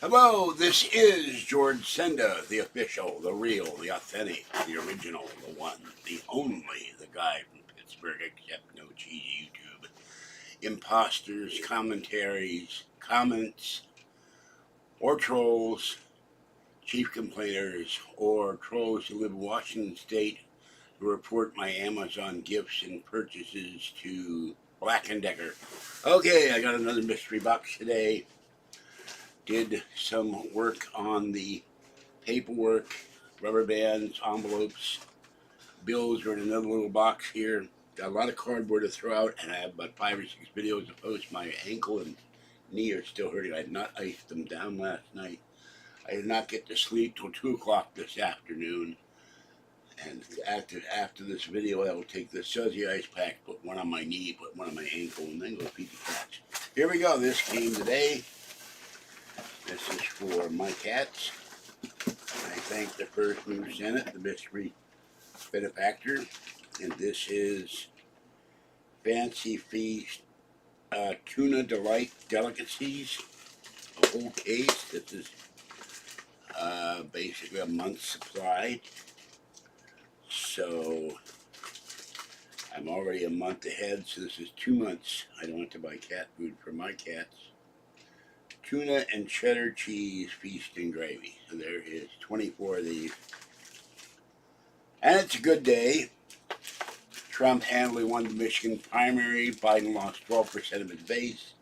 Hello, this is George Senda, the official, the real, the authentic, the original, the one, the only, the guy from Pittsburgh, except no cheesy YouTube. Imposters, commentaries, comments, or trolls, chief complainers, or trolls who live in Washington State who report my Amazon gifts and purchases to Black & Decker. Okay, I got another mystery box today. Did some work on the paperwork, rubber bands, envelopes, bills are in another little box here. Got a lot of cardboard to throw out, and I have about 5 or 6 videos to post. My ankle and knee are still hurting. I had not iced them down last night. I did not get to sleep till 2 o'clock this afternoon. And after this video, I will take the Suzy ice pack, put one on my knee, put one on my ankle, and then go feed the cats. Here we go. This came today. This is for my cats. I thank the person who sent it, the mystery benefactor. And this is Fancy Feast Tuna Delight Delicacies, a whole case. This is basically a month's supply. So I'm already a month ahead, so this is 2 months. I don't have to buy cat food for my cats. Tuna and cheddar cheese feast and gravy. So there is 24 of these. And it's a good day. Trump handily won the Michigan primary. Biden lost 12% of his base.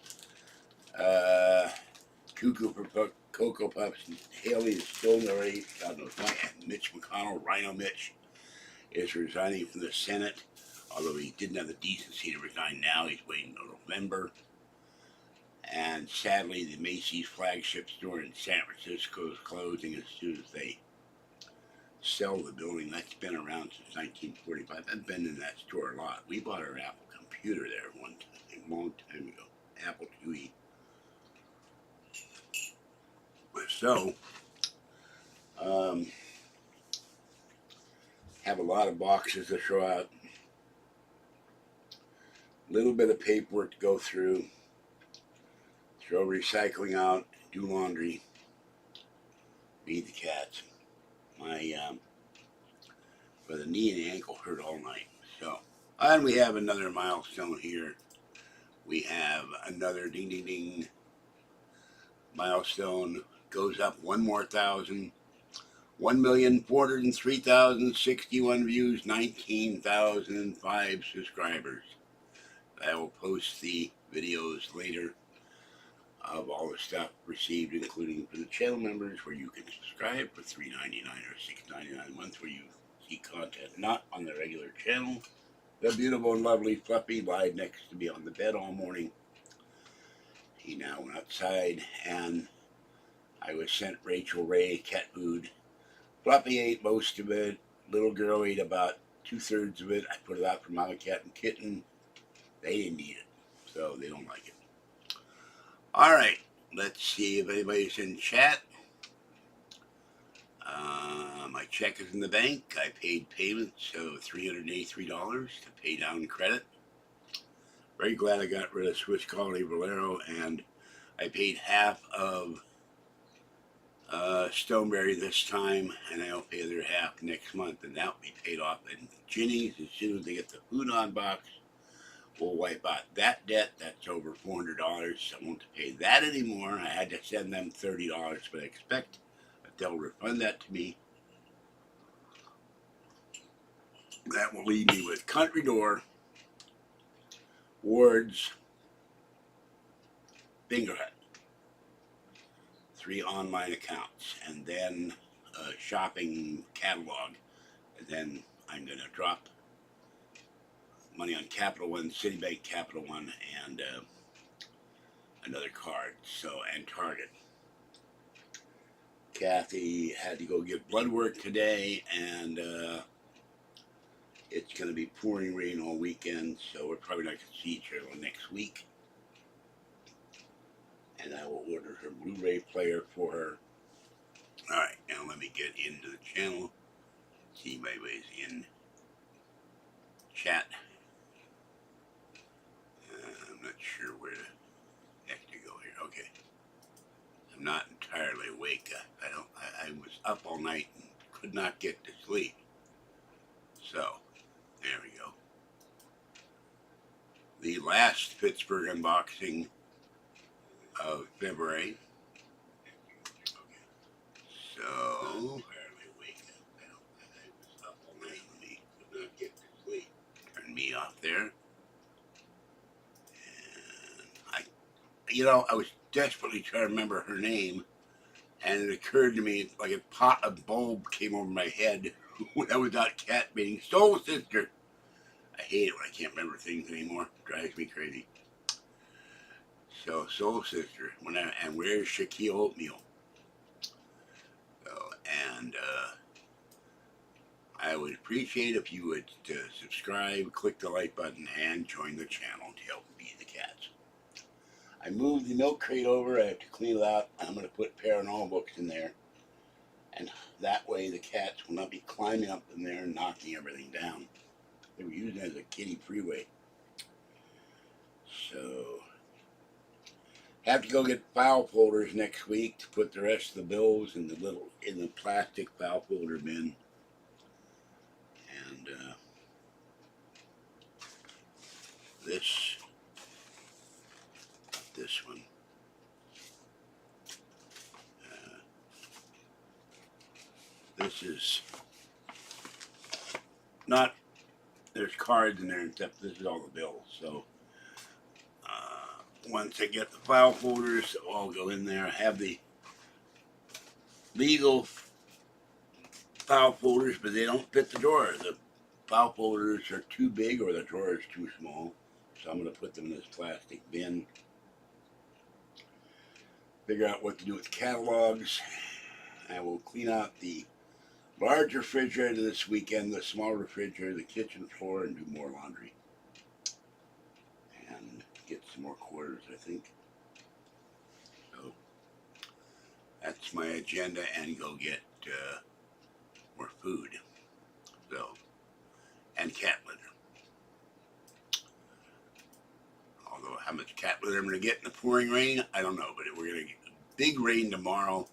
Cuckoo for Cocoa Puffs. Haley is still in the race. God knows why. And Mitch McConnell, Rhino Mitch, is resigning from the Senate. Although he didn't have the decency to resign now. He's waiting until November. And sadly, the Macy's flagship store in San Francisco is closing as soon as they sell the building. That's been around since 1945. I've been in that store a lot. We bought our Apple computer there one time, a long time ago. Apple IIe. So, have a lot of boxes to throw out. Little bit of paperwork to go through. Throw recycling out. Do laundry. Feed the cats. But the knee and the ankle hurt all night. So, and we have another milestone here. We have another ding ding ding milestone. Goes up one more 1,000. 1,403,061 views, 19,005 subscribers. I will post the videos later of all the stuff received, including for the channel members, where you can subscribe for $3.99 or $6.99 a month, where you see content not on the regular channel. The beautiful and lovely Fluffy lied next to me on the bed all morning. He now went outside, and I was sent Rachel Ray cat food. Fluffy ate most of it. Little girl ate about 2/3 of it. I put it out for Mama Cat and Kitten. They didn't eat it, so they don't like it. All right, let's see if anybody's in chat. My check is in the bank. I paid payment, so $383 to pay down credit. Very glad I got rid of Swiss Quality Valero, and I paid half of Stoneberry this time, and I'll pay the other half next month, and that'll be paid off. And Ginny's, as soon as they get the food on box, we'll wipe out that debt. That's over $400. I won't pay that anymore. I had to send them $30, but I expect that they'll refund that to me. That will leave me with Country Door, Ward's, Finger Hut, 3 online accounts, and then a shopping catalog. And then I'm going to drop money on Capital One, Citibank, Capital One, and another card. So, and Target. Kathy had to go get blood work today, and it's going to be pouring rain all weekend, so we're probably not going to see each other next week. And I will order her Blu-ray player for her. All right, now let me get into the channel. See if anybody's in chat. I'm not sure where the heck to go here. Okay. I'm not entirely awake. I was up all night and could not get to sleep. So, there we go. The last Pittsburgh unboxing of February. So, I was up all night and could not get to sleep. Turn me off there. I was desperately trying to remember her name, and it occurred to me like a bulb came over my head when I was out cat meeting. Soul Sister. I hate it when I can't remember things anymore. It drives me crazy. So, Soul Sister. And where's Shaquille Oatmeal? So, and I would appreciate if you would subscribe, click the like button, and join the channel to help feed the cats. I moved the milk crate over. I have to clean it out. I'm going to put Paranormal books in there. And that way the cats will not be climbing up in there and knocking everything down. They were using it as a kitty freeway. So, have to go get file folders next week to put the rest of the bills in the plastic file folder bin. And this one. This is not, there's cards in there and stuff. This is all the bills. So once I get the file folders, I'll go in there. I have the legal file folders, but they don't fit the drawer. The file folders are too big or the drawer is too small. So I'm going to put them in this plastic bin. Figure out what to do with catalogs. I will clean out the large refrigerator this weekend, the small refrigerator, the kitchen floor, and do more laundry. And get some more quarters, I think. So that's my agenda, and go get more food. So, and cat litter. Although how much cat litter I'm going to get in the pouring rain, I don't know. But we're going to get big rain tomorrow,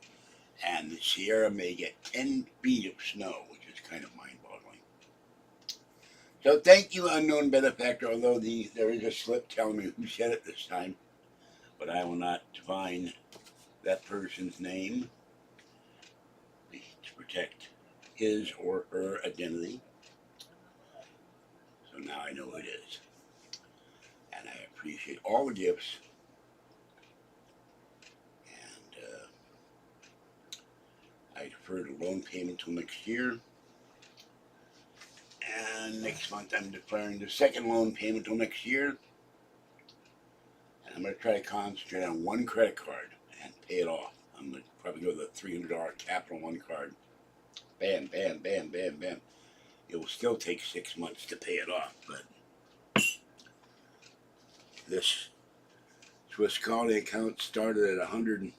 and the Sierra may get 10 feet of snow, which is kind of mind-boggling. So thank you, unknown benefactor, although there is a slip telling me who said it this time, but I will not divine that person's name to protect his or her identity. So now I know who it is. And I appreciate all the gifts. And I defer the loan payment till next year. And next month I'm deferring the second loan payment till next year. And I'm going to try to concentrate on one credit card and pay it off. I'm going to probably go with a $300 Capital One card. Bam, bam, bam, bam, bam. It will still take 6 months to pay it off, but this Swiss Quality account started at $125,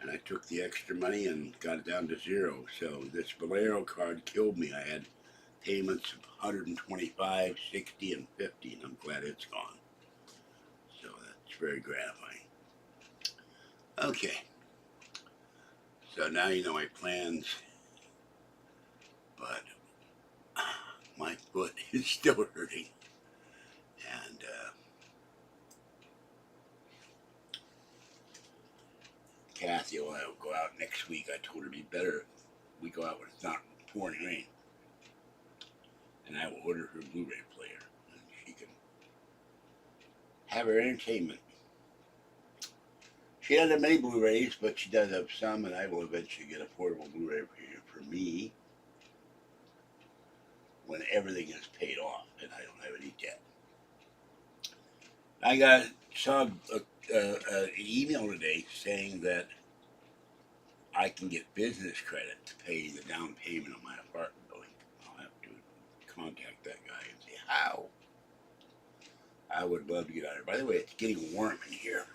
and I took the extra money and got it down to $0. So this Valero card killed me. I had payments of $125, $60, and $50, and I'm glad it's gone. So that's very gratifying. Okay. So now you know my plans, but my foot is still hurting. And Kathy will go out next week. I told her it'd be better if we go out when it's not pouring rain. And I will order her Blu-ray player, and she can have her entertainment. She doesn't have many Blu-rays, but she does have some, and I will eventually get a portable Blu-ray player for me when everything is paid off, and I don't have it yet. I saw an email today saying that I can get business credit to pay the down payment on my apartment building. I'll have to contact that guy and say how. I would love to get out of here. By the way, it's getting warm in here.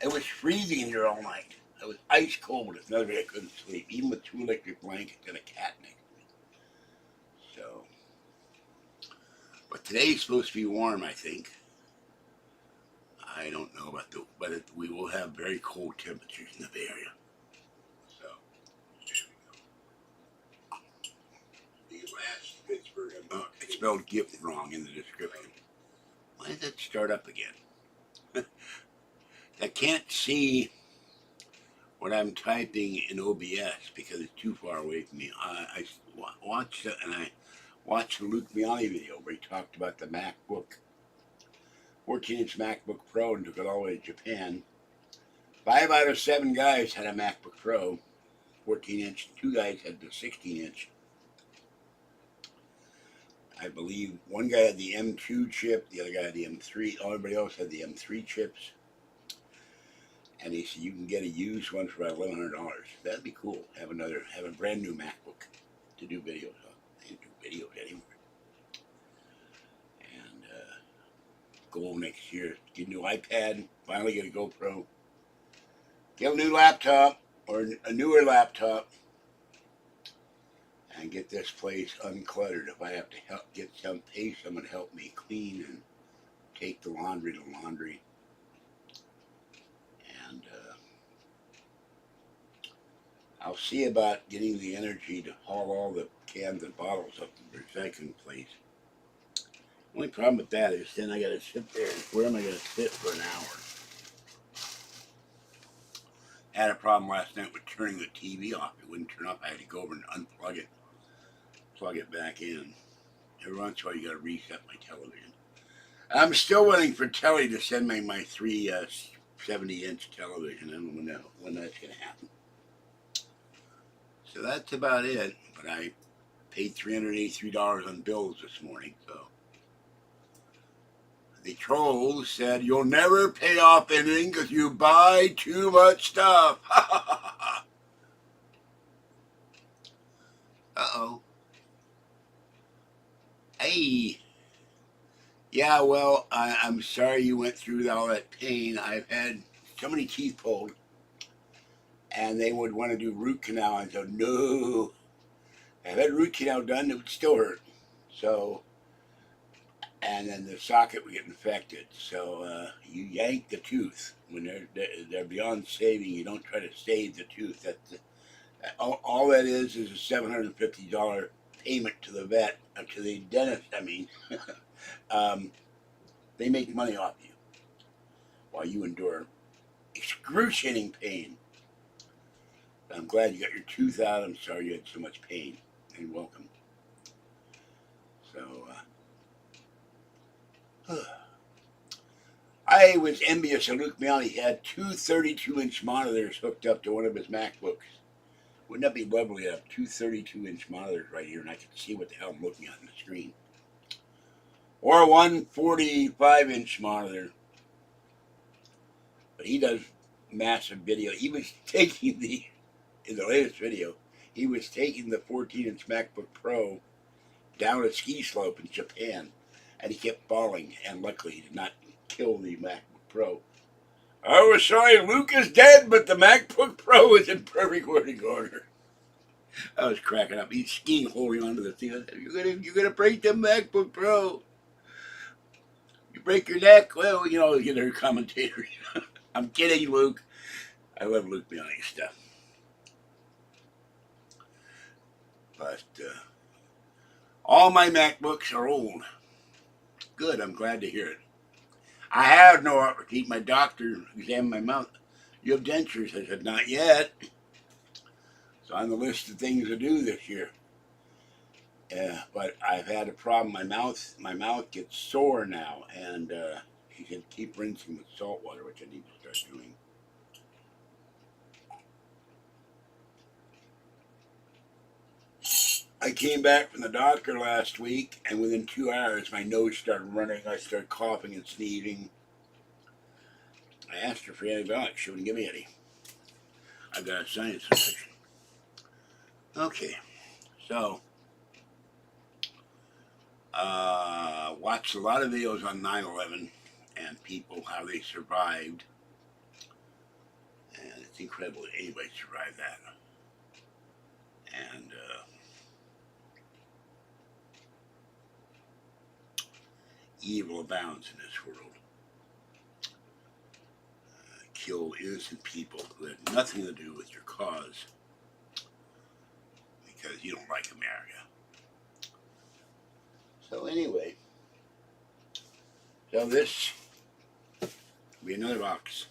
It was freezing in here all night. It was ice cold. It's another day I couldn't sleep, even with 2 electric blankets and a cat next to me. So, but today's supposed to be warm, I think. I I don't know about but we will have very cold temperatures in the Bay Area. So, the last Pittsburgh, I spelled gift wrong in the description. Why did that start up again? I can't see what I'm typing in OBS because it's too far away from me. I watched it, and I watched the Luke Miani video where he talked about the MacBook, 14-inch MacBook Pro, and took it all the way to Japan. 5 out of 7 guys had a MacBook Pro, 14-inch. 2 guys had the 16-inch. I believe one guy had the M2 chip, the other guy had the M3. Everybody else had the M3 chips. And he said you can get a used one for about $1,100. That'd be cool. Have a brand new MacBook to do videos on. I can do videos anywhere. And goal next year, get a new iPad. Finally get a GoPro. Get a new laptop or a newer laptop. And get this place uncluttered. If I have to pay someone to help me clean and take the laundry to laundry. And I'll see about getting the energy to haul all the cans and bottles up to the recycling place. Only problem with that is then I gotta sit there, and where am I gonna sit for an hour? I had a problem last night with turning the TV off. It wouldn't turn off. I had to go over and unplug it, plug it back in. Every once in a while you gotta reset my television. I'm still waiting for Telly to send me my 3 70-inch television. I don't know when that's gonna happen. So that's about it. But I paid $383 on bills this morning, so. The trolls said, you'll never pay off anything because you buy too much stuff. Uh-oh. Hey. Yeah, well, I'm sorry you went through all that pain. I've had so many teeth pulled, and they would want to do root canal. I said, no. If I had root canal done, it would still hurt. So, and then the socket would get infected. So you yank the tooth. When they're beyond saving, you don't try to save the tooth. All that is a $750 payment to the vet, to the dentist, I mean. They make money off you while you endure excruciating pain. I'm glad you got your tooth out. I'm sorry you had so much pain. And welcome. So, I was envious of Luke Miani. He had 2 32-inch monitors hooked up to one of his MacBooks. Wouldn't that be lovely to have 2 32-inch monitors right here and I could see what the hell I'm looking at on the screen? Or one 45-inch monitor. But he does massive video. He was taking in the latest video, he was taking the 14-inch MacBook Pro down a ski slope in Japan. And he kept falling. And luckily he did not kill the MacBook Pro. I was sorry, Luke is dead, but the MacBook Pro is in perfect working order. I was cracking up. He's skiing, holding onto the thing. I said, you're gonna break the MacBook Pro. You break your neck? Well, you know, their commentator. I'm kidding, Luke. I love Luke Miani stuff. But all my MacBooks are old. Good, I'm glad to hear it. I have no opportunity. My doctor examined my mouth. You have dentures? I said, not yet. So on the list of things to do this year. But I've had a problem. My mouth gets sore now, and he said keep rinsing with salt water, which I need to start doing. I came back from the doctor last week, and within 2 hours, my nose started running. I started coughing and sneezing. I asked her for antibiotics. She wouldn't give me any. I've got a sinus infection. Okay, so watched a lot of videos on 9/11 and people, how they survived. And it's incredible that anybody survived that. And evil abounds in this world. kill innocent people who had nothing to do with your cause because you don't like America. So anyway, so this will be another box.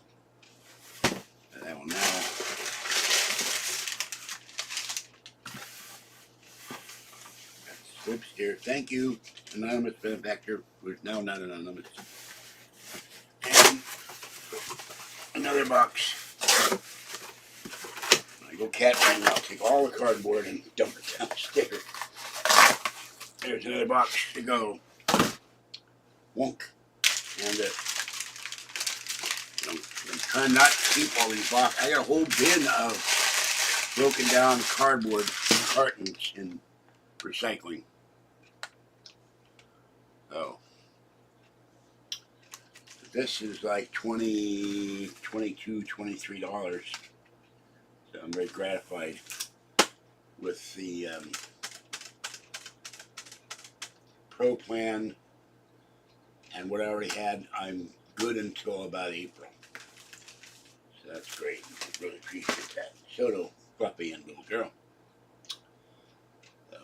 And I will now slips here. Thank you, anonymous benefactor, who is now not anonymous. And another box. When I go cat running, I'll take all the cardboard and dump it downstairs. There's another box to go. Wonk. And I'm trying not to keep all these boxes. I got a whole bin of broken down cardboard cartons in recycling. Oh. This is like $22, $23. So I'm very gratified with the Pro plan and what I already had. I'm good until about April. So that's great. I really appreciate that. So do Fluffy and little girl. So,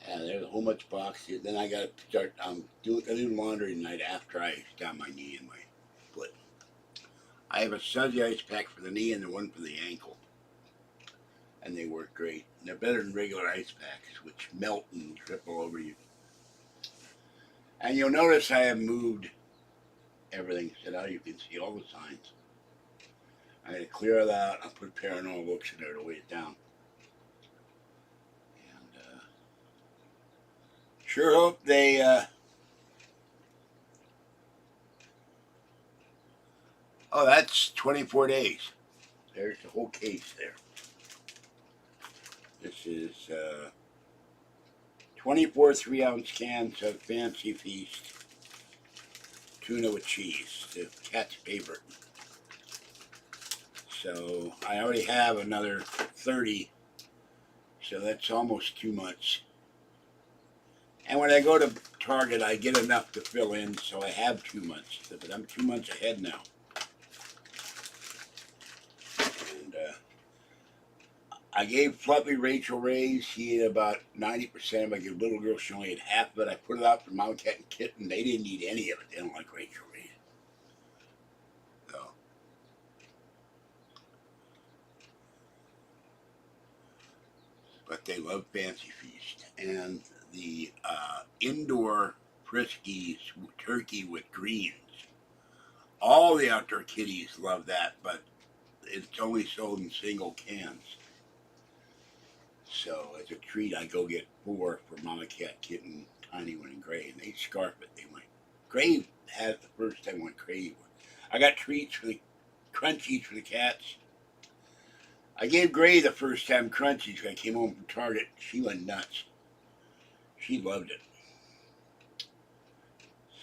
and there's a whole bunch of boxes. Then I got to start doing laundry tonight after I got my knee and my foot. I have a Sudsy ice pack for the knee and the one for the ankle. And they work great. And they're better than regular ice packs, which melt and drip all over you. And you'll notice I have moved everything. So now you can see all the signs. I'm going to clear that out. I'll put Paranormal Books in there to weigh it down. And sure hope they oh, that's 24 days. There's the whole case there. This is 24 3-ounce cans of Fancy Feast tuna with cheese, the cat's favorite. So I already have another 30, so that's almost 2 months. And when I go to Target, I get enough to fill in, so I have 2 months. But I'm 2 months ahead now. And I gave Fluffy Rachel Ray's. He ate about 90% of it. I gave little girl, she only ate half of it. I put it out for Mom Cat and Kitten. They didn't eat any of it. They don't like Rachel Ray's. So. But they love Fancy Feast. And the indoor Friskies turkey with greens. All the outdoor kitties love that, but it's only sold in single cans. So as a treat, I go get 4 for Mama Cat, Kitten, Tiny One, and Gray, and they scarf it. They went. Gray had the first time went crazy. I got treats for the crunchies for the cats. I gave Gray the first time crunchies when I came home from Target. She went nuts. She loved it.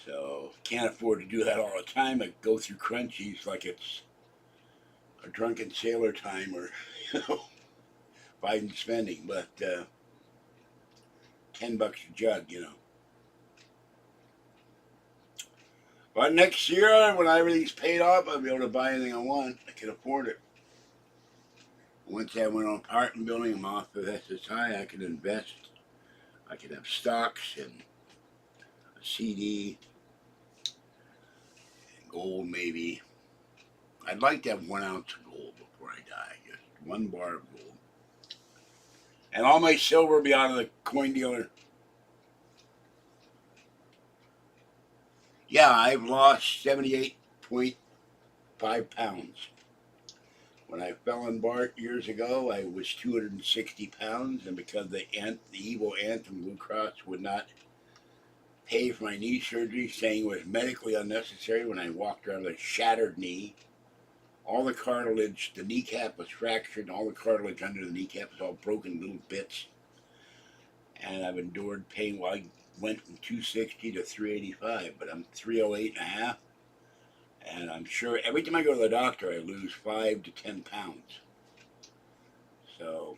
So can't afford to do that all the time. I go through crunchies like it's a drunken sailor time, or Biden spending, but $10 a jug, But next year, when everything's paid off, I'll be able to buy anything I want. I can afford it. Once I went on apartment building, I'm off of SSI. I could invest. I could have stocks and a CD, and gold maybe. I'd like to have 1 ounce of gold before I die. Just 1 bar of gold. And all my silver will be out of the coin dealer. Yeah, I've lost 78.5 pounds. When I fell in Bart years ago, I was 260 pounds, and because the evil Anthem Blue Cross would not pay for my knee surgery, saying it was medically unnecessary when I walked around with a shattered knee, all the cartilage, the kneecap was fractured, all the cartilage under the kneecap was all broken in little bits, and I've endured pain. Well, I went from 260 to 385, but I'm 308.5. And I'm sure every time I go to the doctor, I lose 5 to 10 pounds. So,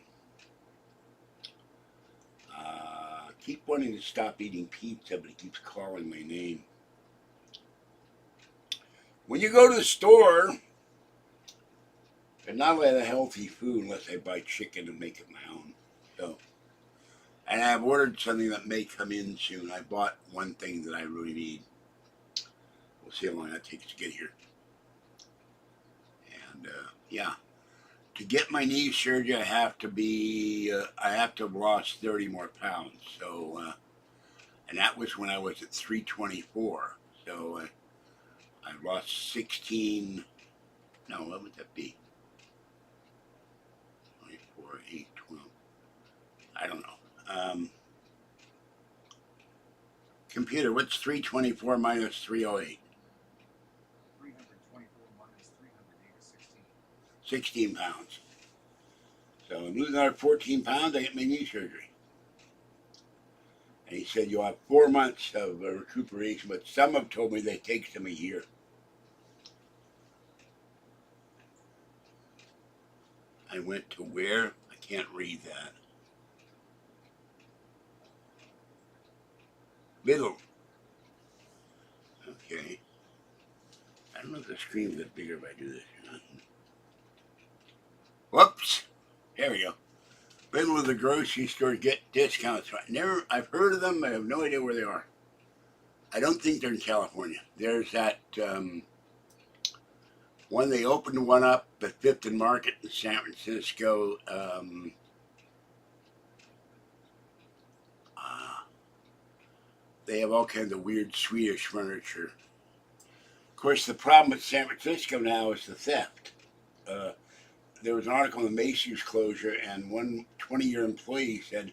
keep wanting to stop eating pizza, but he keeps calling my name. When you go to the store, they're not a lot of healthy food unless I buy chicken and make it my own. So, and I've ordered something that may come in soon. I bought one thing that I really need. We'll see how long that takes to get here. And yeah, to get my knee surgery, I have to have lost 30 more pounds. So, and that was when I was at 324. So I lost 16. No, what would that be? 24, 8, 12. I don't know. Computer, what's 324 minus 308? 324 minus 308 is 16. 16 pounds. So I'm losing another 14 pounds, I get my knee surgery. And he said you'll have 4 months of recuperation, but some have told me they take them a year. I went to where? I can't read that. Middle. Okay. I don't know if the screen gets bigger if I do this or not. Whoops. There we go. Middle of the grocery store, get discounts. I've heard of them, but I have no idea where they are. I don't think they're in California. There's that one, they opened one up at Fifth and Market in San Francisco. They have all kinds of weird Swedish furniture. Of course, the problem with San Francisco now is the theft. There was an article in the Macy's closure, and one 20-year employee said,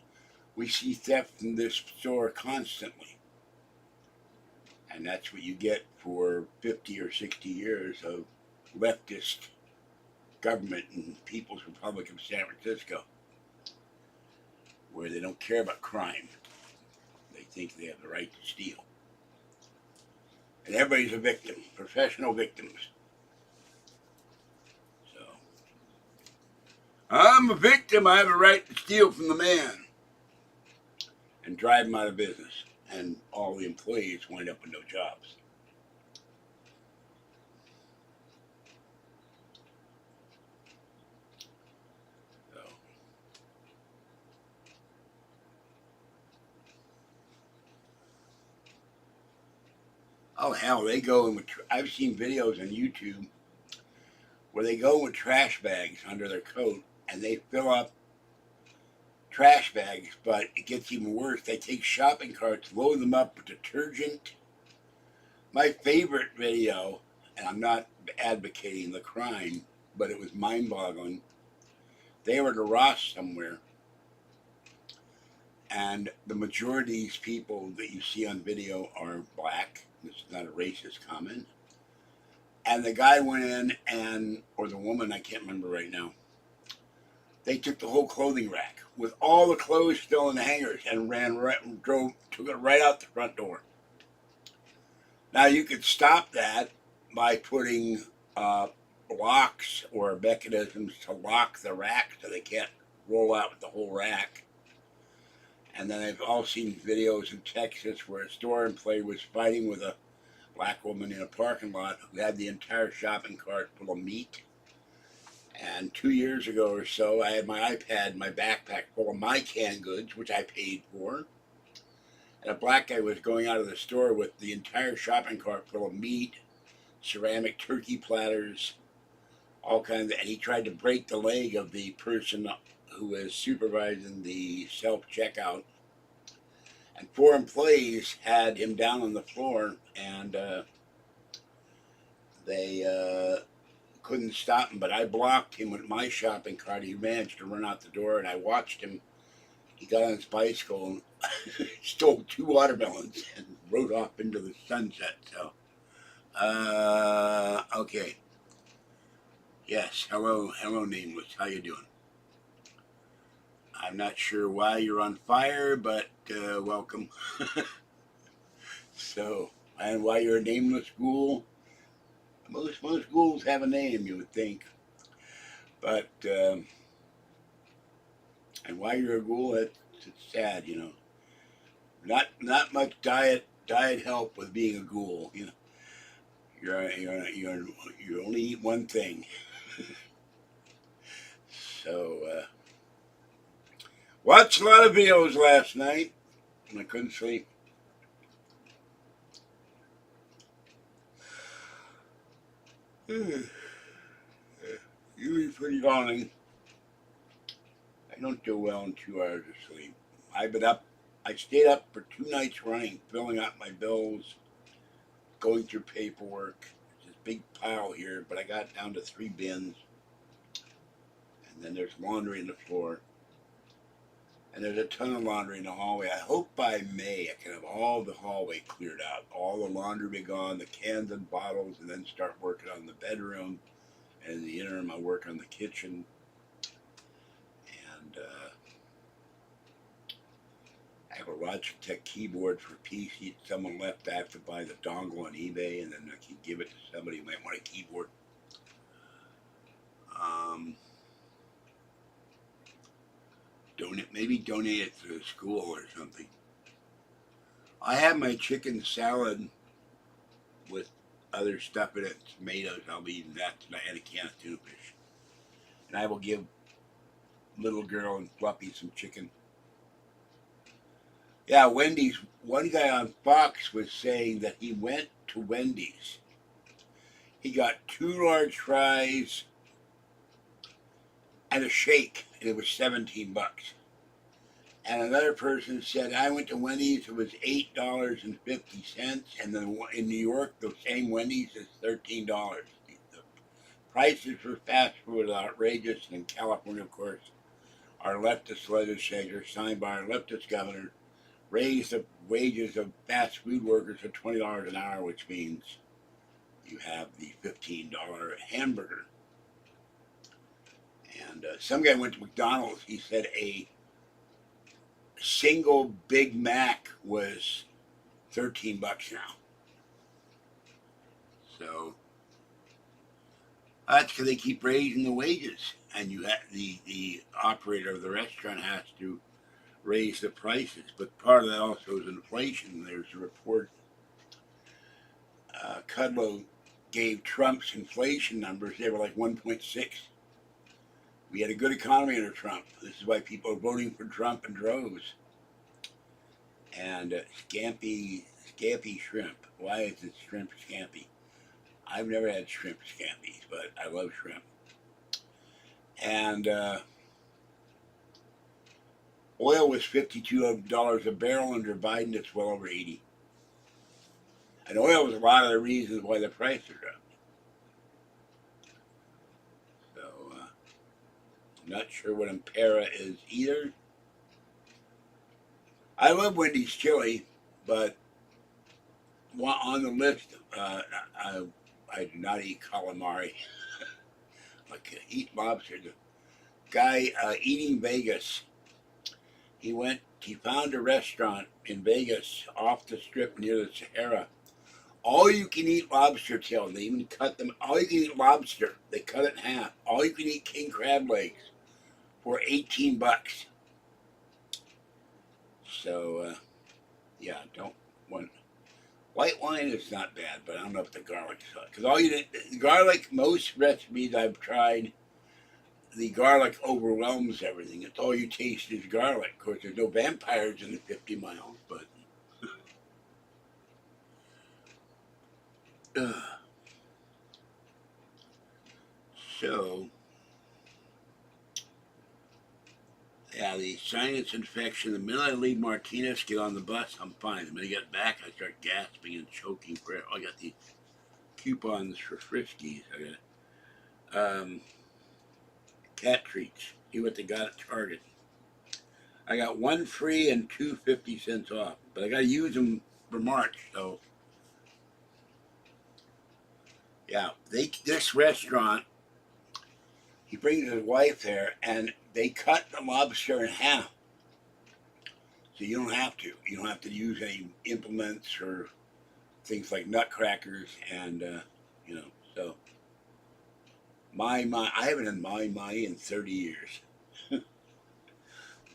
"We see theft in this store constantly." And that's what you get for 50 or 60 years of leftist government in People's Republic of San Francisco, where they don't care about crime. They think they have the right to steal. And everybody's a victim, professional victims. So, I'm a victim, I have a right to steal from the man. And drive him out of business. And all the employees wind up with no jobs. So, oh hell, they go in with, I've seen videos on YouTube where they go with trash bags under their coat and they fill up trash bags, but it gets even worse. They take shopping carts, load them up with detergent. My favorite video, and I'm not advocating the crime, but it was mind-boggling. They were at a Ross somewhere, and the majority of these people that you see on video are black. This is not a racist comment. And the guy went in or the woman, I can't remember right now, they took the whole clothing rack with all the clothes still in the hangers and took it right out the front door. Now you could stop that by putting blocks or mechanisms to lock the rack so they can't roll out with the whole rack. And then I've all seen videos in Texas where a store employee was fighting with a black woman in a parking lot who had the entire shopping cart full of meat. And 2 years ago or so, I had my iPad, my backpack full of my canned goods, which I paid for. And a black guy was going out of the store with the entire shopping cart full of meat, ceramic turkey platters, all kinds of, and he tried to break the leg of the person who was supervising the self-checkout. And 4 employees had him down on the floor, and they couldn't stop him, but I blocked him with my shopping cart. He managed to run out the door, and I watched him. He got on his bicycle and stole 2 watermelons and rode off into the sunset. So, okay. Yes, hello, nameless. How you doing? I'm not sure why you're on fire, but welcome. So, and why you're a nameless ghoul? Most ghouls have a name, you would think. But, and why you're a ghoul, it's sad, you know. Not much diet help with being a ghoul. You know, you only eat one thing. So watched a lot of videos last night, and I couldn't sleep. Usually pretty long. I don't do well in 2 hours of sleep. I've been up. I stayed up for 2 nights running, filling out my bills, going through paperwork. There's this big pile here, but I got down to 3 bins, and then there's laundry on the floor, and there's a ton of laundry in the hallway. I hope by May I can have all the hallway cleared out, all the laundry be gone, the cans and bottles, and then start working on the bedroom. And in the interim, I work on the kitchen, and I have a Logitech keyboard for PC. Someone left. I have to buy the dongle on eBay, and then I can give it to somebody who might want a keyboard. Donate it to the school or something. I have my chicken salad with other stuff in it, tomatoes. I'll be eating that tonight, and a can of tuna fish. And I will give little girl and Fluffy some chicken. Yeah, Wendy's. One guy on Fox was saying that he went to Wendy's. He got 2 large fries and a shake, and it was $17. And another person said, I went to Wendy's, it was $8.50, and then in New York, the same Wendy's is $13. The prices for fast food are outrageous, and in California, of course, our leftist legislature, signed by our leftist governor, raised the wages of fast food workers to $20 an hour, which means you have the $15 hamburger. And some guy went to McDonald's. He said a single Big Mac was $13 now. So that's because they keep raising the wages, and you have the operator of the restaurant has to raise the prices. But part of that also is inflation. There's a report. Kudlow gave Trump's inflation numbers. They were like 1.6. We had a good economy under Trump. This is why people are voting for Trump in droves. And scampi shrimp. Why is it shrimp scampi? I've never had shrimp scampi, but I love shrimp. And oil was $52 a barrel under Biden. It's well over 80. And oil was a lot of the reasons why the price are up. So I'm not sure what Impera is either. I love Wendy's chili, but on the list, I do not eat calamari. I can eat lobster. The guy eating Vegas, he found a restaurant in Vegas off the strip near the Sahara. All you can eat lobster tail. They even cut them. All you can eat lobster. They cut it in half. All you can eat king crab legs for $18. So, yeah, don't want. White wine is not bad, but I don't know if the garlic sucks. Because garlic, most recipes I've tried, the garlic overwhelms everything. It's all you taste is garlic. Of course, there's no vampires in the 50 miles, but. So, yeah, the sinus infection. The minute I leave Martinez, get on the bus, I'm fine. The minute I get back, I start gasping and choking for air. I got the coupons for Friskies. I got cat treats. See what they got at Target. I got one free and 2 50 cents off, but I got to use them for March. So, yeah, this restaurant. He brings his wife there, and they cut the lobster in half. So you don't have to. You don't have to use any implements or things like nutcrackers, and So I haven't had my in 30 years.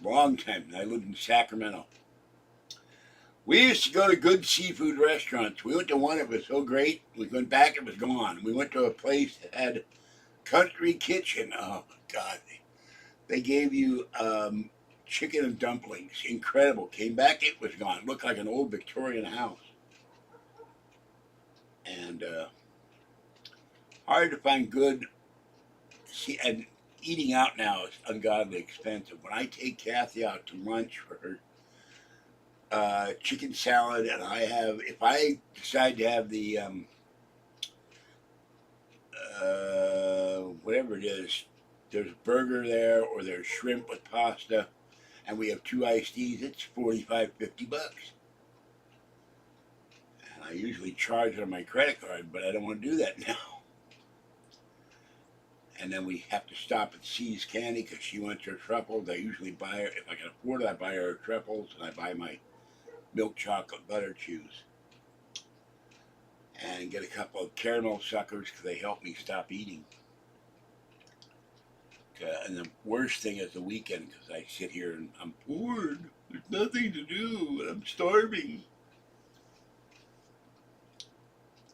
Long time. I lived in Sacramento. We used to go to good seafood restaurants. We went to one that was so great. We went back, it was gone. We went to a place that had country kitchen. Oh my God, they gave you chicken and dumplings. Incredible. Came back, it was gone. It looked like an old Victorian house. And hard to find good. See, and eating out now is ungodly expensive. When I take Kathy out to lunch for her chicken salad, and if I decide to have the whatever it is, there's burger there or there's shrimp with pasta, and we have two iced teas. It's 45, $50. And I usually charge it on my credit card, but I don't want to do that now. And then we have to stop at C's Candy because she wants her truffles. I usually buy her, if I can afford it, I buy her truffles, and I buy my milk chocolate butter chews. And get a couple of caramel suckers because they help me stop eating. And the worst thing is the weekend because I sit here and I'm bored. There's nothing to do and I'm starving.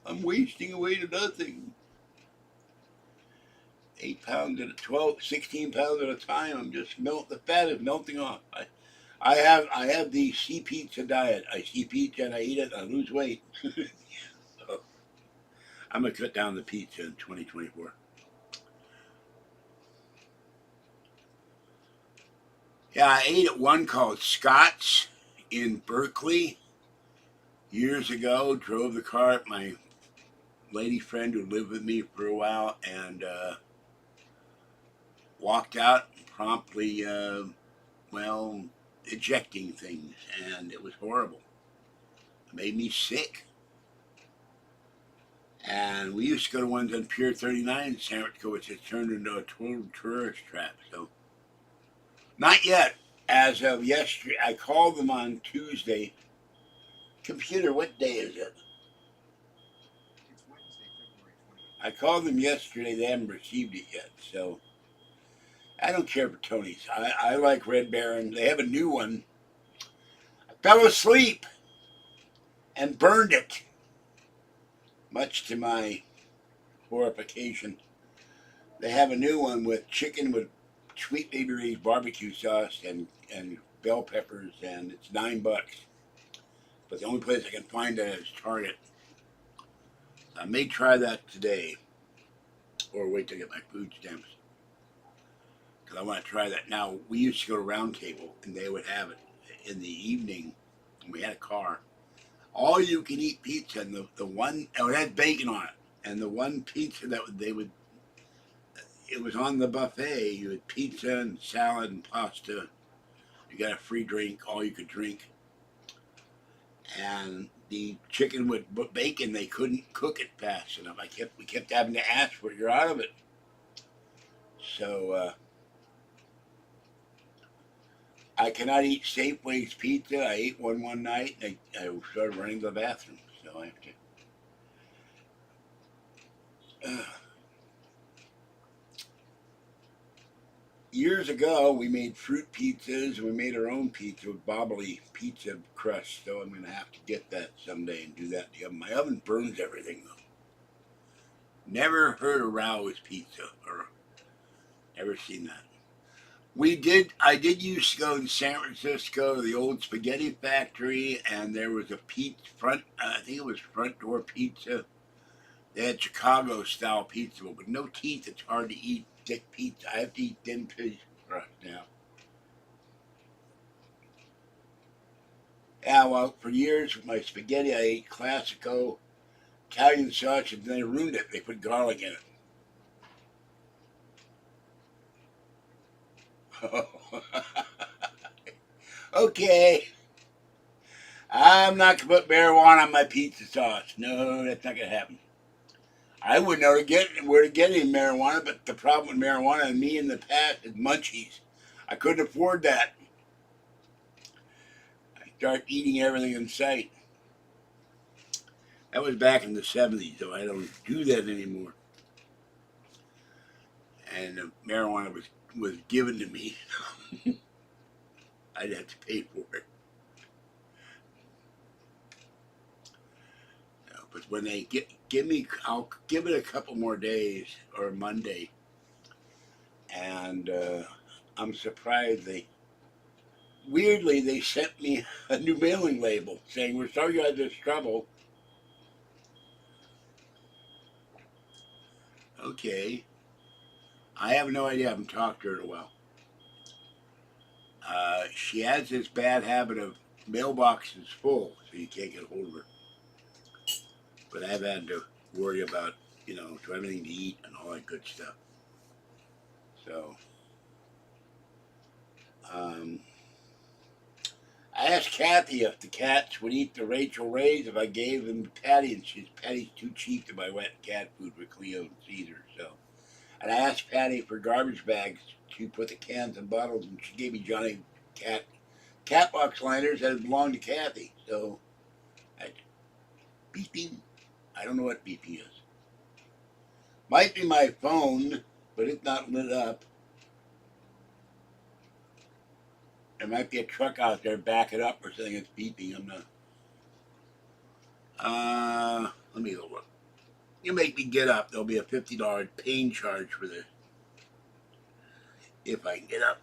I'm wasting away to nothing. 8 pounds at a 12, 16 pounds at a time. I'm just the fat is melting off. I have the sea pizza diet. I see pizza and I eat it and I lose weight. So I'm gonna cut down the pizza in 2024. Yeah, I ate at one called Scott's in Berkeley years ago. Drove the car at my lady friend who lived with me for a while and walked out promptly, well, ejecting things, and it was horrible. It made me sick. And we used to go to ones on Pier 39 in San Francisco, which has turned into a total tourist trap. So, not yet. As of yesterday, I called them on Tuesday. Computer, what day is it? It's Wednesday, February 20th. I called them yesterday. They haven't received it yet. So, I don't care for Tony's. I like Red Baron. They have a new one. I fell asleep and burned it, much to my horrification. They have a new one with chicken with sweet baby Ray's barbecue sauce and bell peppers, and it's $9. But the only place I can find that is Target. I may try that today, or wait to get my food stamps, because I want to try that. Now, we used to go to Round Table, and they would have it in the evening, and we had a car. All you can eat pizza, and the one, oh, it had bacon on it, and the one pizza that it was on the buffet. You had pizza and salad and pasta. You got a free drink, all you could drink. And the chicken with bacon, they couldn't cook it fast enough. We kept having to ask for it. You're out of it. So I cannot eat Safeway's pizza. I ate one night, and I started running to the bathroom. So I have to. Years ago, we made fruit pizzas, and we made our own pizza with bobbly pizza crust. So I'm going to have to get that someday and do that in the oven. My oven burns everything, though. Never heard of Rao's pizza, or ever seen that. I did used to go in San Francisco to the old spaghetti factory, and there was a I think it was front door pizza. They had Chicago style pizza, but with no teeth, it's hard to eat thick pizza. I have to eat thin pizza crust now. Yeah, well, for years with my spaghetti, I ate Classico Italian sausage, and they ruined it. They put garlic in it. Okay, I'm not gonna put marijuana on my pizza sauce. No, that's not gonna happen. I wouldn't know where to get any marijuana, but the problem with marijuana and me in the past is munchies. I couldn't afford that. I start eating everything in sight. That was back in the 70s, though. I don't do that anymore. And marijuana was given to me. I'd have to pay for it. when they give me, I'll give it a couple more days or Monday, and I'm surprised weirdly they sent me a new mailing label saying we're sorry you had this trouble. Okay, I have no idea. I haven't talked to her in a while. She has this bad habit of mailboxes full, so you can't get a hold of her. But I've had to worry about, to have anything to eat and all that good stuff. So, I asked Kathy if the cats would eat the Rachel Rays if I gave them to Patty, and Patty's too cheap to buy wet cat food for Cleo and Caesar. So, and I asked Patty for garbage bags to put the cans and bottles, and she gave me Johnny cat box liners that belong to Kathy. So, beeping. I don't know what beeping is. Might be my phone, but it's not lit up. There might be a truck out there backing up or something that's beeping. I'm not. Let me look. You make me get up. There'll be a $50 pain charge for this. If I can get up.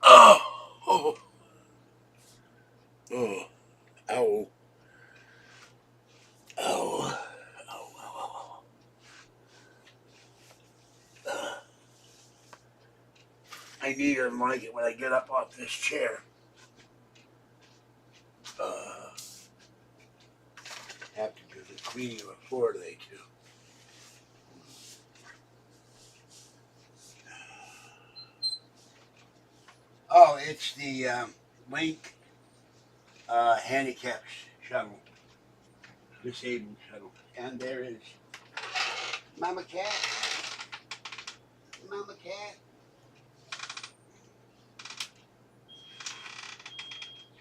Oh! Oh! Oh! Ow! Ow! Ow! I need to like it when I get up off this chair. Have to do the cleaning of the floor today too. Oh, it's the Link handicap shuttle, disabled shuttle, and there is Mama Cat. Mama Cat.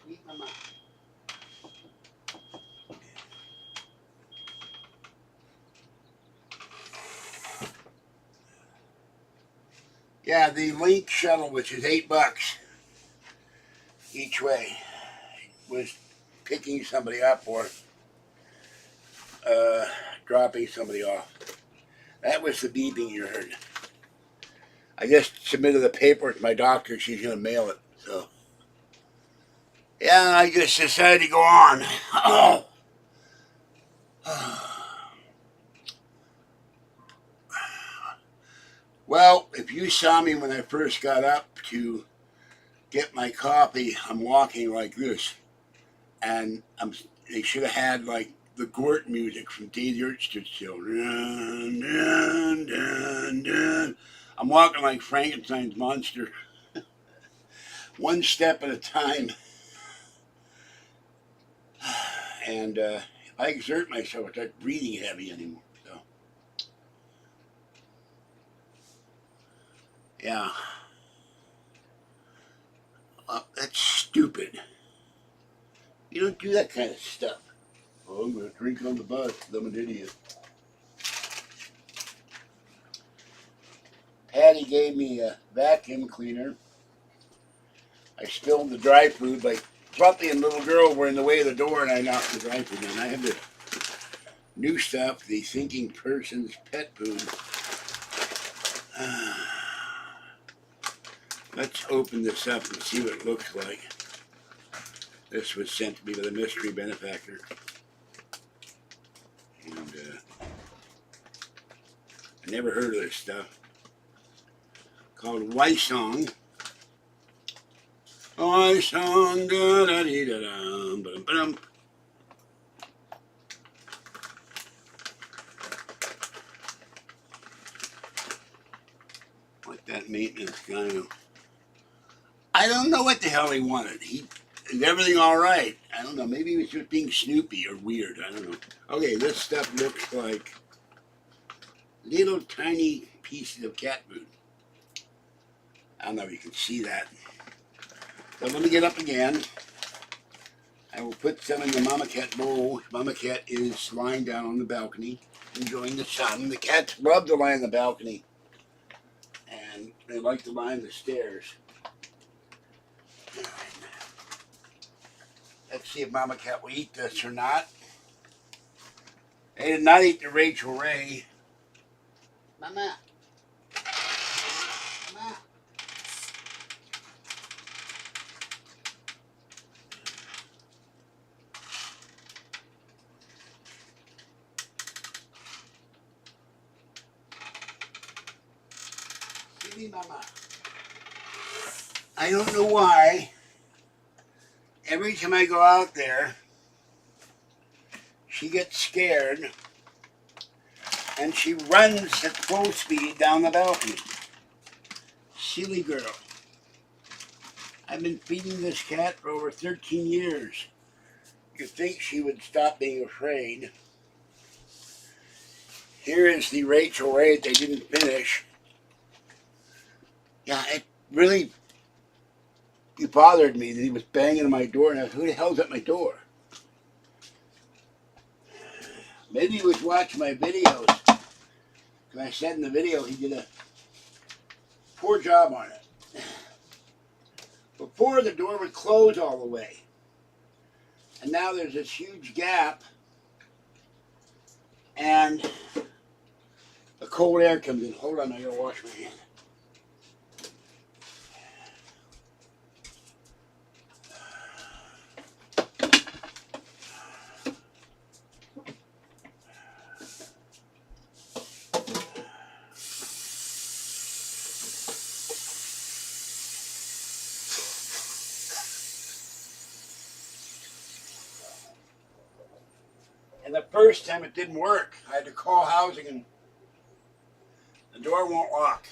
Sweet Mama. Yeah, the Link shuttle, which is $8 each way, was picking somebody up or dropping somebody off. That was the beeping you heard. I just submitted the paper to my doctor. She's going to mail it. So, yeah, I just decided to go on. Oh. Well, if you saw me when I first got up to get my coffee, I'm walking like this. And they should have had like the Gort music from Day the Earth Stood Still. Dun, dun, dun, dun. I'm walking like Frankenstein's monster. One step at a time. And if I exert myself, I start breathing heavy anymore. So, yeah. That's stupid. You don't do that kind of stuff. Oh, I'm going to drink on the bus because I'm an idiot. Patty gave me a vacuum cleaner. I spilled the dry food. Like Fluffy and little girl were in the way of the door, and I knocked the dry food down. I have the new stuff, the Thinking Person's Pet Food. Let's open this up and see what it looks like. This was sent to me by the mystery benefactor. And I never heard of this stuff. Called Wysong. Wysong, da-da-dee-da-dum. What that maintenance guy. I don't know what the hell he wanted. Is everything all right? I don't know. Maybe he was just being snoopy or weird. I don't know. Okay, this stuff looks like little tiny pieces of cat food. I don't know if you can see that. So let me get up again. I will put some in the Mama Cat bowl. Mama Cat is lying down on the balcony, enjoying the sun. The cats love to lie on the balcony, and they like to lie on the stairs. Let's see if Mama Cat will eat this or not. Hey, did not eat the Rachel Ray. Mama. Mama. Give me Mama. I don't know why. Every time I go out there, she gets scared and she runs at full speed down the balcony. Silly girl. I've been feeding this cat for over 13 years. You'd think she would stop being afraid. Here is the Rachel Ray they didn't finish. Yeah, it really bothered me that he was banging on my door, and I said, who the hell's at my door? Maybe he was watching my videos. Because I said in the video he did a poor job on it. Before, the door would close all the way. And now there's this huge gap. And the cold air comes in. Hold on, I gotta wash my hands. And the first time it didn't work. I had to call housing and the door won't lock.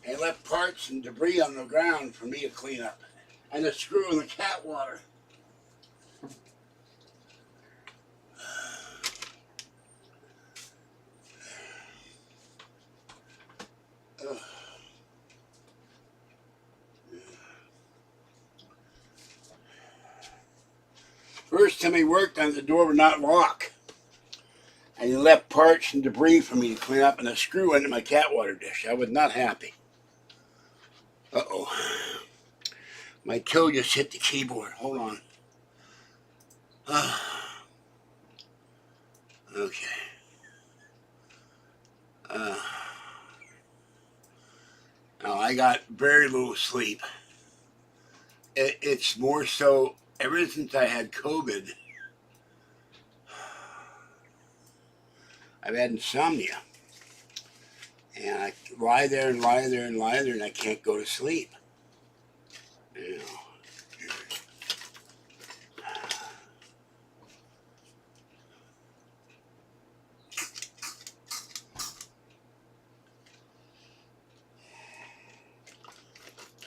They left parts and debris on the ground for me to clean up. And the screw in the cat water. Ugh. First time he worked on it, the door would not lock. And he left parts and debris for me to clean up and a screw into my cat water dish. I was not happy. Uh-oh. My toe just hit the keyboard. Hold on. Okay. Now, I got very little sleep. It's more so, ever since I had COVID, I've had insomnia. And I lie there and lie there and lie there and I can't go to sleep. You know.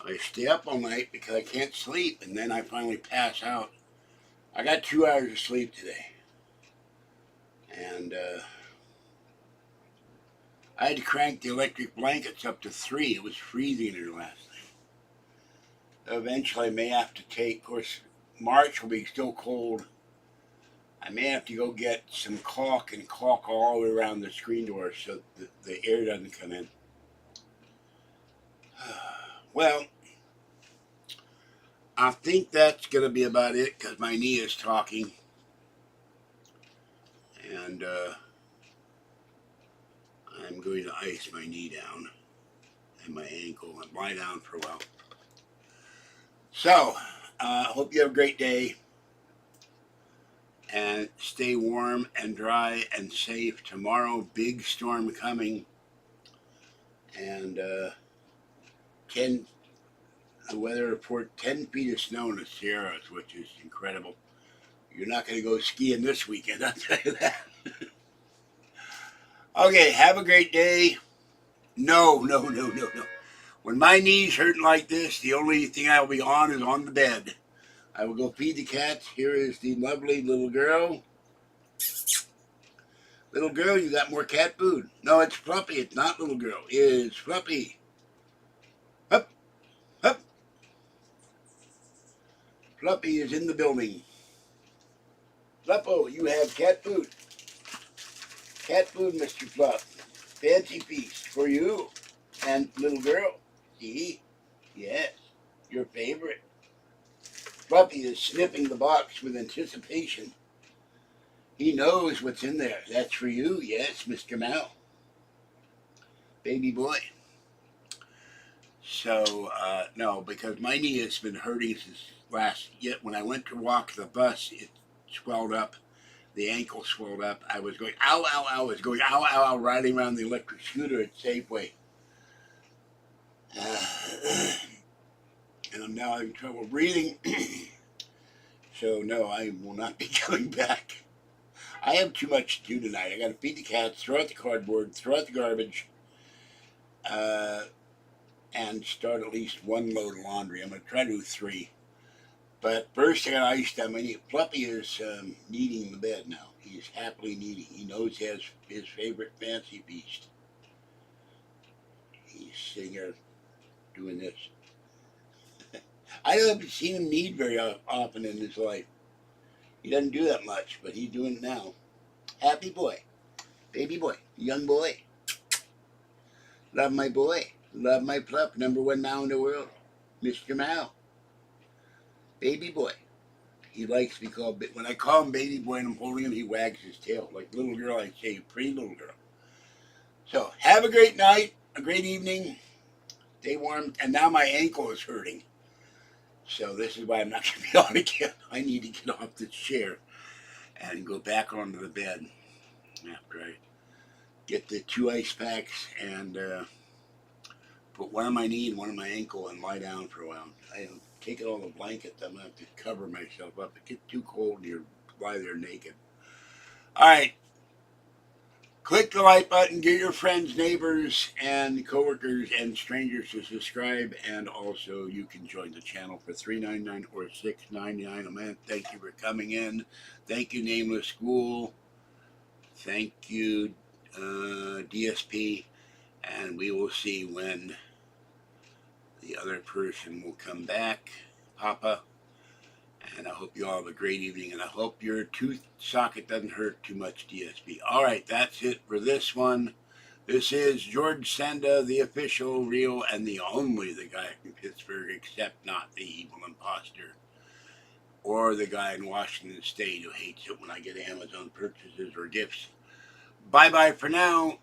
I stay up all night because I can't sleep, and then I finally pass out. I got 2 hours of sleep today. And I had to crank the electric blankets up to 3. It was freezing here last night. Eventually I may have to take, of course, March will be still cold. I may have to go get some caulk and caulk all the way around the screen door so the air doesn't come in. Well, I think that's going to be about it because my knee is talking. And I'm going to ice my knee down and my ankle and lie down for a while. So, hope you have a great day. And stay warm and dry and safe. Tomorrow, big storm coming. And the weather report, 10 feet of snow in the Sierras, which is incredible. You're not going to go skiing this weekend, I'll tell you that. Okay, have a great day. No. When my knee's hurting like this, the only thing I will be on is on the bed. I will go feed the cats. Here is the lovely little girl. Little girl, you got more cat food. No, it's Fluffy. It's not little girl. It's Fluffy. Hup. Hup. Fluffy is in the building. Fluffo, you have cat food. Cat food, Mr. Fluff. Fancy feast for you and little girl. See? Yes, your favorite. Fluffy is sniffing the box with anticipation. He knows what's in there. That's for you, yes, Mr. Mal, baby boy. So no, because my knee has been hurting since last. Yet when I went to walk the bus, it swelled up. The ankle swelled up. I was going ow, ow, ow. I was going ow, ow, ow, riding around the electric scooter at Safeway. And I'm now having trouble breathing. So no, I will not be going back. I have too much to do tonight. I got to feed the cats, throw out the cardboard, throw out the garbage, uh, and start at least one load of laundry. I'm going to try to do 3. But first, I got ice down my knee. Fluffy is kneading the bed now. He's happily kneading. He knows he has his favorite fancy feast. He's sitting here doing this. I haven't seen him knead very often in his life. He doesn't do that much, but he's doing it now. Happy boy. Baby boy. Young boy. Love my boy. Love my pup. #1 now in the world. Mr. Mao. Baby boy. He likes to be called, when I call him baby boy and I'm holding him, he wags his tail. Like little girl, I say, pretty little girl. So, have a great night, a great evening. Stay warm. And now my ankle is hurting. So this is why I'm not going to be on again. I need to get off this chair and go back onto the bed after I get the 2 ice packs and put one on my knee and one on my ankle and lie down for a while. I have taken all the blankets. I'm going to have to cover myself up. It gets too cold and you lie there naked. All right. Click the like button. Get your friends, neighbors, and coworkers and strangers to subscribe. And also, you can join the channel for $3.99 or $6.99 a month. Thank you for coming in. Thank you, Nameless School. Thank you, DSP. And we will see when the other person will come back, Papa. And I hope you all have a great evening. And I hope your tooth socket doesn't hurt too much, DSP. All right, that's it for this one. This is George Senda, the official, real, and the only the guy from Pittsburgh, except not the evil imposter. Or the guy in Washington State who hates it when I get Amazon purchases or gifts. Bye-bye for now.